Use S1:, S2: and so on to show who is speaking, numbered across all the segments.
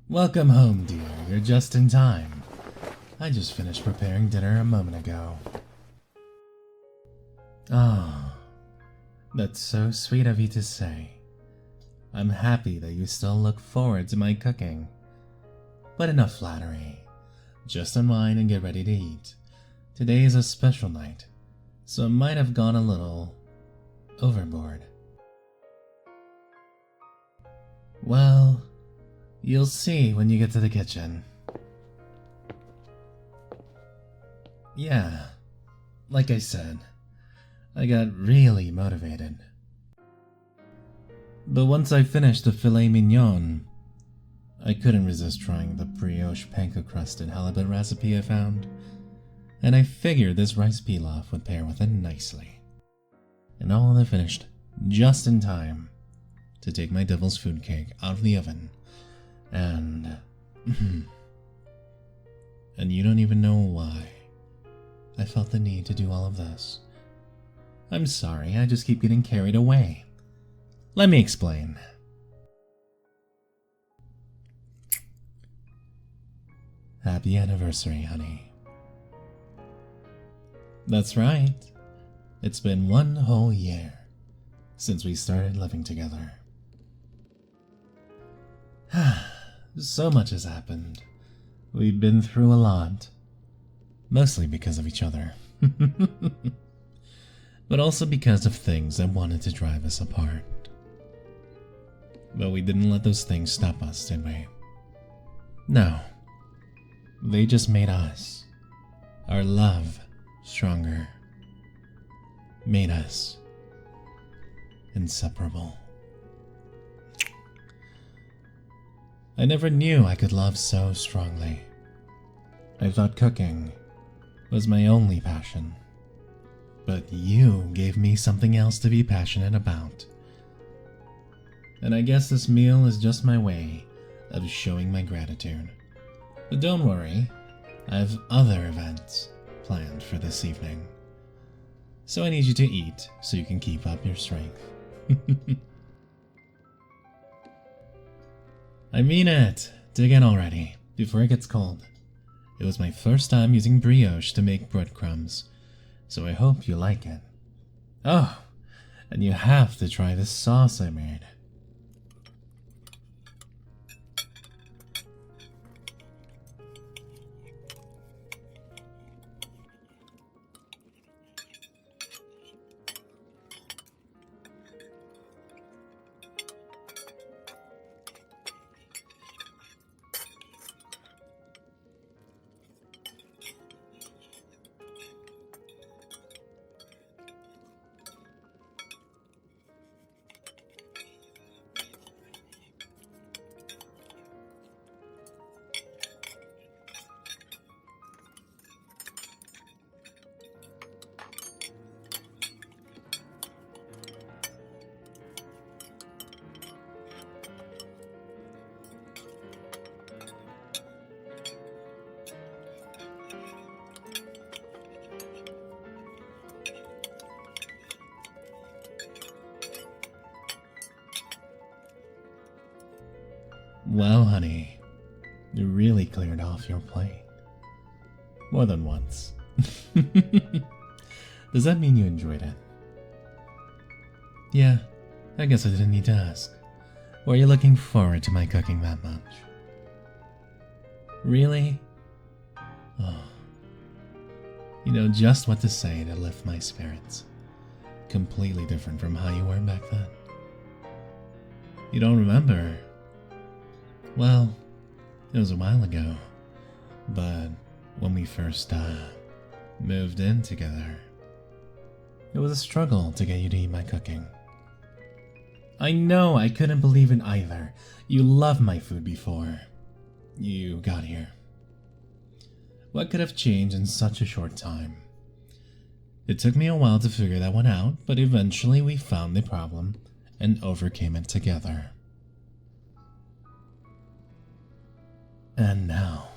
S1: Welcome home, dear. You're just in time. I just finished preparing dinner a moment ago. Oh, that's so sweet of you to say. I'm happy that you still look forward to my cooking. But enough flattery. Just unwind and get ready to eat. Today is a special night, so I might have gone a little overboard. Well, you'll see when you get to the kitchen. Yeah, like I said, I got really motivated. But once I finished the filet mignon, I couldn't resist trying the brioche panko-crusted halibut recipe I found, and I figured this rice pilaf would pair with it nicely. And all of it finished just in time to take my devil's food cake out of the oven, and you don't even know why I felt the need to do all of this. I'm sorry, I just keep getting carried away. Let me explain. Happy anniversary, honey. That's right. It's been 1 whole year since we started living together. So much has happened. We've been through a lot. Mostly because of each other. But also because of things that wanted to drive us apart. But we didn't let those things stop us, did we? No. They just made us, our love, stronger. Made us inseparable. I never knew I could love so strongly. I thought cooking was my only passion. But you gave me something else to be passionate about. And I guess this meal is just my way of showing my gratitude. But don't worry, I have other events planned for this evening. So I need you to eat so you can keep up your strength. I mean it! Dig in already, before it gets cold. It was my first time using brioche to make breadcrumbs, so I hope you like it. Oh, and you have to try this sauce I made. Well, honey, you really cleared off your plate. More than once. Does that mean you enjoyed it? Yeah, I guess I didn't need to ask. Were you looking forward to my cooking that much? Really? Oh. You know just what to say to lift my spirits. Completely different from how you were back then. You don't remember? Well, it was a while ago, but when we first moved in together, it was a struggle to get you to eat my cooking. I know, I couldn't believe it either. You loved my food before you got here. What could have changed in such a short time? It took me a while to figure that one out, but eventually we found the problem and overcame it together. And now,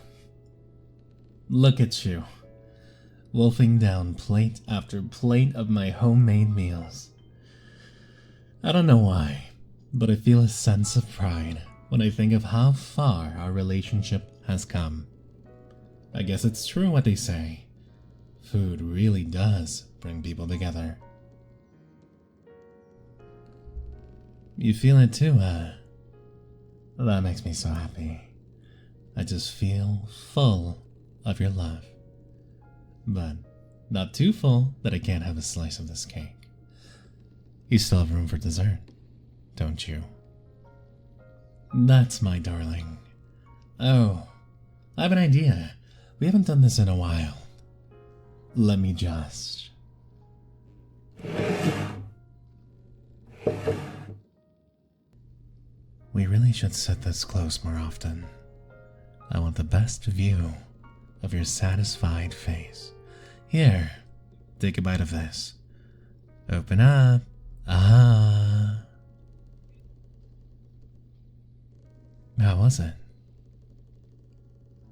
S1: look at you, wolfing down plate after plate of my homemade meals. I don't know why, but I feel a sense of pride when I think of how far our relationship has come. I guess it's true what they say. Food really does bring people together. You feel it too, huh? That makes me so happy. I just feel full of your love. But not too full that I can't have a slice of this cake. You still have room for dessert, don't you? That's my darling. Oh, I have an idea. We haven't done this in a while. Let me just... We really should sit this close more often. I want the best view of your satisfied face. Here, take a bite of this. Open up. Ah. How was it?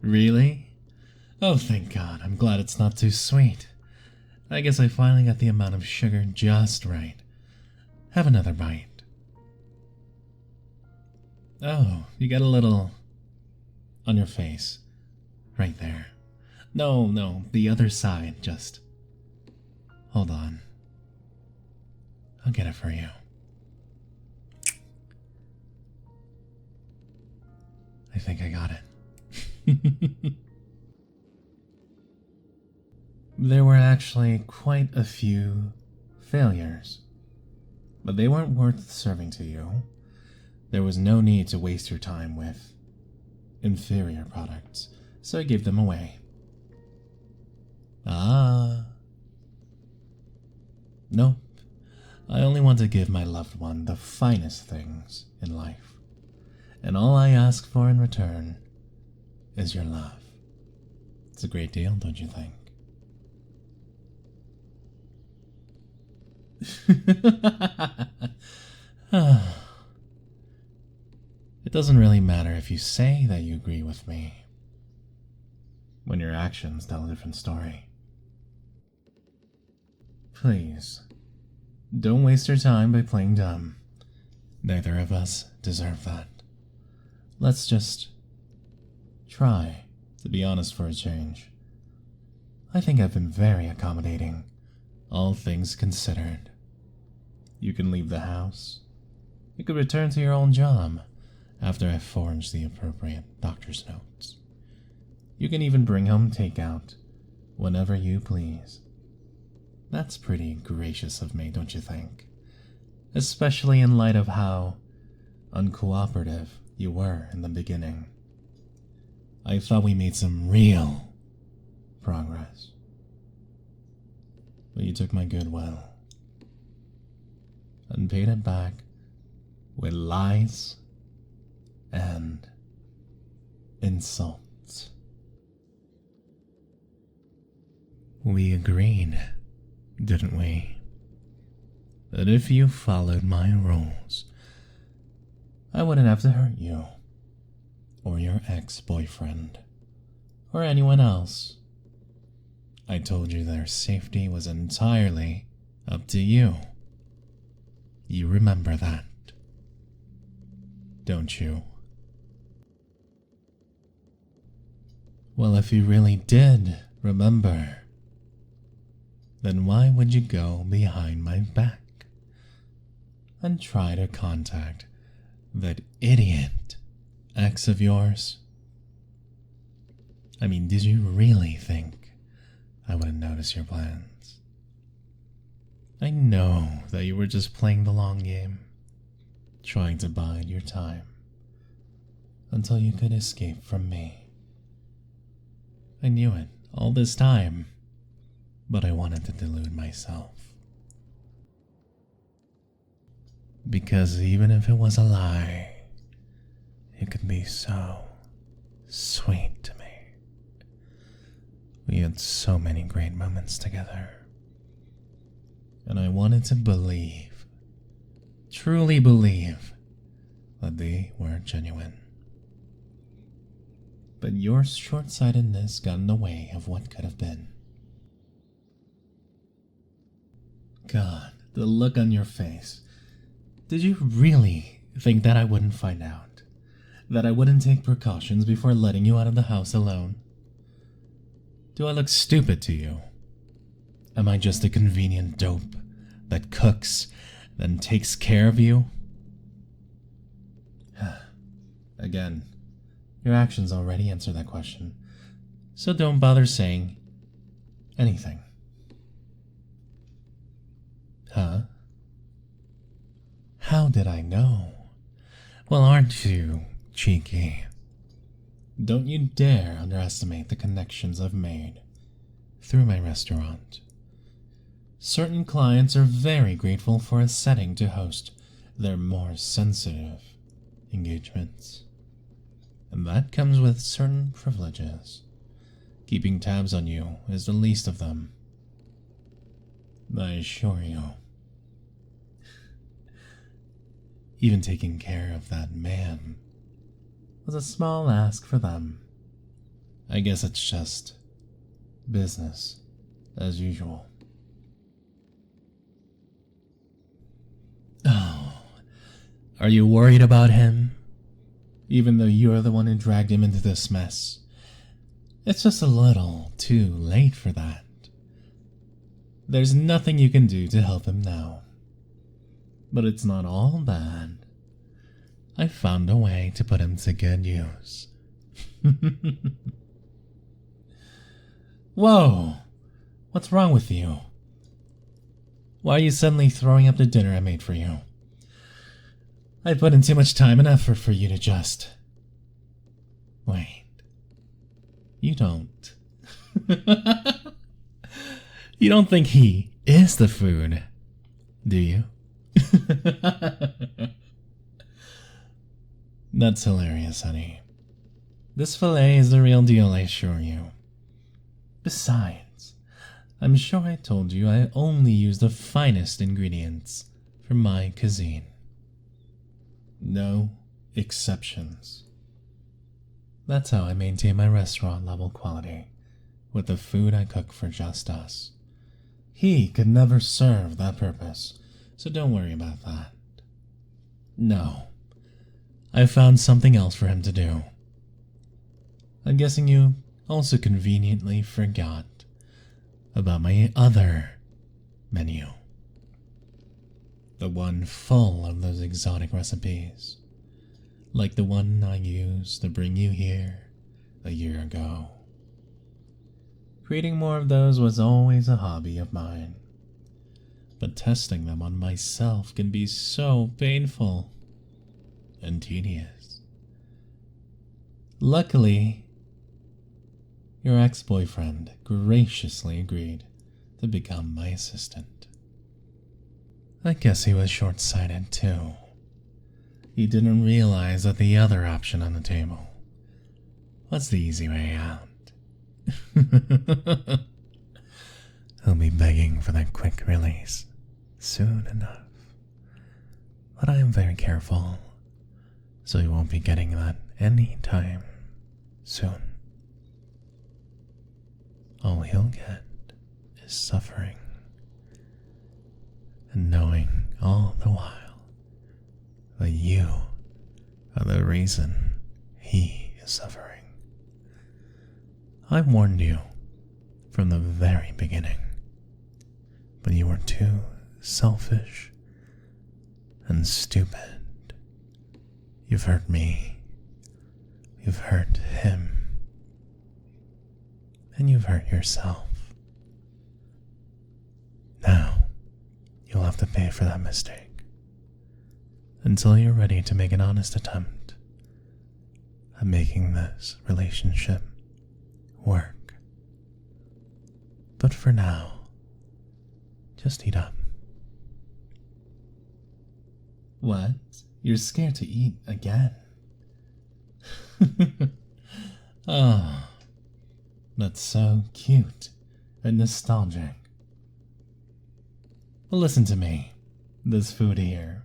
S1: Really? Oh, thank God. I'm glad it's not too sweet. I guess I finally got the amount of sugar just right. Have another bite. Oh, you got a little on your face. Right there. No, the other side. Just hold on. I'll get it for you. I think I got it. There were actually quite a few failures, but they weren't worth serving to you. There was no need to waste your time with inferior products, so I gave them away. Ah. Nope. I only want to give my loved one the finest things in life. And all I ask for in return is your love. It's a great deal, don't you think? It doesn't really matter if you say that you agree with me, when your actions tell a different story. Please, don't waste your time by playing dumb. Neither of us deserve that. Let's just try to be honest for a change. I think I've been very accommodating, all things considered. You can leave the house. You could return to your old job after I've forged the appropriate doctor's notes. You can even bring home takeout whenever you please. That's pretty gracious of me, don't you think? Especially in light of how uncooperative you were in the beginning. I thought we made some real progress. But you took my goodwill and paid it back with lies and insults. We agreed, didn't we, that if you followed my rules, I wouldn't have to hurt you, or your ex-boyfriend, or anyone else. I told you their safety was entirely up to you. You remember that, don't you? Well, if you really did remember, then why would you go behind my back and try to contact that idiot ex of yours? I mean, did you really think I wouldn't notice your plans? I know that you were just playing the long game, trying to bide your time until you could escape from me. I knew it all this time, but I wanted to delude myself. Because even if it was a lie, it could be so sweet to me. We had so many great moments together, and I wanted to believe, truly believe, that they were genuine. But your short-sightedness got in the way of what could have been. God, the look on your face. Did you really think that I wouldn't find out? that I wouldn't take precautions before letting you out of the house alone? Do I look stupid to you? Am I just a convenient dope that cooks, then takes care of you? Again, your actions already answer that question, so don't bother saying anything. Huh? How did I know? Well, aren't you cheeky? Don't you dare underestimate the connections I've made through my restaurant. Certain clients are very grateful for a setting to host their more sensitive engagements. And that comes with certain privileges. Keeping tabs on you is the least of them. I assure you. Even taking care of that man was a small ask for them. I guess it's just business as usual. Oh, are you worried about him? Even though you're the one who dragged him into this mess. It's just a little too late for that. There's nothing you can do to help him now. But it's not all bad. I found a way to put him to good use. Whoa! What's wrong with you? Why are you suddenly throwing up the dinner I made for you? I put in too much time and effort for you to just... Wait. You don't. You don't think he is the food, do you? That's hilarious, honey. This filet is the real deal, I assure you. Besides, I'm sure I told you I only use the finest ingredients for my cuisine. No exceptions. That's how I maintain my restaurant level quality with the food I cook for just us. He could never serve that purpose, so don't worry about that. No, I found something else for him to do. I'm guessing you also conveniently forgot about my other menu. The one full of those exotic recipes, like the one I used to bring you here a year ago. Creating more of those was always a hobby of mine, but testing them on myself can be so painful and tedious. Luckily, your ex-boyfriend graciously agreed to become my assistant. I guess he was short-sighted too. He didn't realize that the other option on the table was the easy way out. He'll be begging for that quick release soon enough. But I am very careful, so he won't be getting that any time soon. All he'll get is suffering, and knowing all the while that you are the reason he is suffering. I warned you from the very beginning, but you were too selfish and stupid. You've hurt me, you've hurt him, and you've hurt yourself. Now, you'll have to pay for that mistake until you're ready to make an honest attempt at making this relationship work. But for now, just eat up. What? You're scared to eat again? Oh, that's so cute and nostalgic. Well, listen to me. This food here.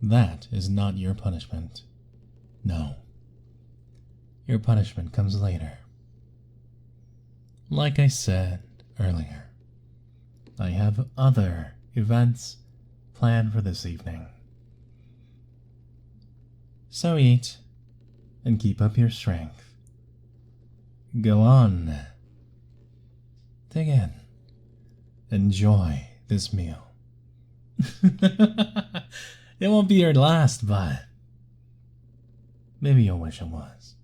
S1: That is not your punishment. No. Your punishment comes later. Like I said earlier, I have other events planned for this evening. So eat, and keep up your strength. Go on. Dig in. Enjoy this meal. It won't be your last, but maybe you'll wish it was.